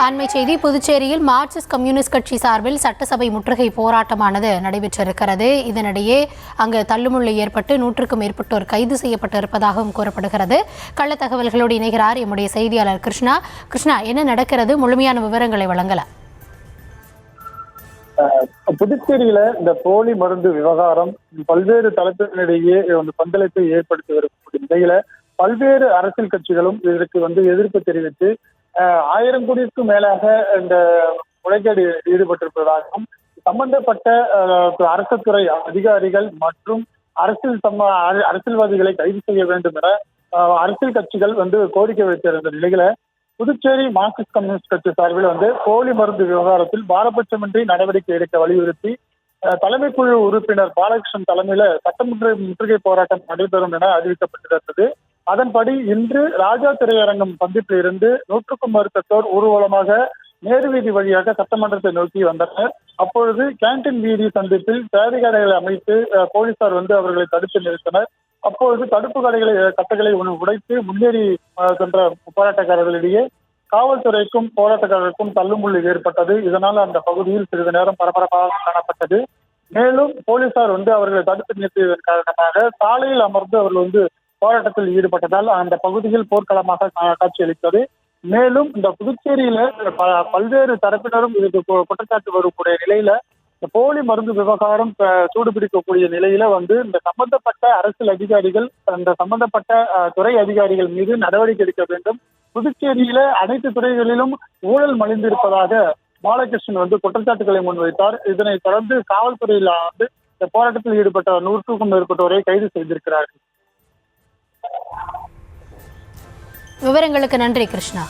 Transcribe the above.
அண்மை செய்தி. புதுச்சேரியில் மார்க்சிஸ்ட் கம்யூனிஸ்ட் கட்சி சார்பில் சட்டசபை முற்றுகை போராட்டமானது நடைபெற்றிருக்கிறது. இதனிடையே அங்கு தள்ளுமுள்ளு ஏற்பட்டு 100க்கும் மேற்பட்டோர் கைது செய்யப்பட்டிருப்பதாகவும் கூறப்படுகிறது. கள்ள தகவல்களோடு இணைகிறார் எம்முடைய செய்தியாளர் கிருஷ்ணா. கிருஷ்ணா, என்ன நடக்கிறது? முழுமையான விவரங்களை வழங்கலாம். புதுச்சேரியில இந்த போலி மருந்து விவகாரம் பல்வேறு தரப்பினரிடையே பங்களிப்பை ஏற்படுத்தி வரக்கூடிய நிலையில பல்வேறு அரசியல் கட்சிகளும் இதற்கு எதிர்ப்பு தெரிவித்து 1000 கோடிக்கும் மேலாக இந்த முறைகேடு ஈடுபட்டிருப்பதாகவும் சம்பந்தப்பட்ட அரசு துறை அதிகாரிகள் மற்றும் அரசியல்வாதிகளை கைது செய்ய வேண்டும் என அரசியல் கட்சிகள் கோரிக்கை வைத்திருந்த நிலையில புதுச்சேரி மார்க்சிஸ்ட் கம்யூனிஸ்ட் கட்சி சார்பில் போலி மருந்து விவகாரத்தில் பாரபட்சமின்றி நடவடிக்கை எடுக்க வலியுறுத்தி தலைமைக்குழு உறுப்பினர் பாலகிருஷ்ணன் தலைமையில சட்டமன்ற முற்றுகை போராட்டம் நடைபெறும் என அறிவிக்கப்பட்டிருந்தது. அதன்படி இன்று ராஜா திரையரங்கம் சந்திப்பில் இருந்து 100க்கும் மேற்பட்டோர் ஊர்வலமாக நேரு வீதி வழியாக சட்டமன்றத்தை நோக்கி வந்தனர். அப்பொழுது கேண்டீன் வீதி சந்திப்பில் பேரிகார்டுகளை அமைத்து போலீசார் அவர்களை தடுத்து நிறுத்தினர். அப்பொழுது தடுப்பு கட்டைகளை உடைத்து முன்னேறி சென்ற போராட்டக்காரர்களிடையே காவல்துறைக்கும் போராட்டக்காரருக்கும் தள்ளுமுள்ளு ஏற்பட்டது. இதனால் அந்த பகுதியில் சிறிது நேரம் பரபரப்பாக காணப்பட்டது. மேலும் போலீசார் அவர்களை தடுத்து நிறுத்தியதன் காரணமாக சாலையில் அமர்ந்து அவர்கள் போராட்டத்தில் ஈடுபட்டதால் அந்த பகுதியில் போர்க்களமாக காட்சியளித்தது. மேலும் இந்த புதுச்சேரியில பல்வேறு தரப்பினரும் இதுக்கு குற்றச்சாட்டு வரக்கூடிய நிலையில இந்த போலி மருந்து விவகாரம் சூடுபிடிக்கக்கூடிய நிலையில இந்த சம்பந்தப்பட்ட அரசியல் அதிகாரிகள் அந்த சம்பந்தப்பட்ட துறை அதிகாரிகள் மீது நடவடிக்கை எடுக்க வேண்டும். புதுச்சேரியில அனைத்து துறைகளிலும் ஊழல் மலிந்திருப்பதாக பாலகிருஷ்ணன் குற்றச்சாட்டுகளை முன்வைத்தார். இதனை தொடர்ந்து காவல்துறையில் இந்த போராட்டத்தில் ஈடுபட்ட 100க்கும் மேற்பட்டோரை கைது செய்திருக்கிறார்கள். விவரங்களுக்கு நன்றி கிருஷ்ணா.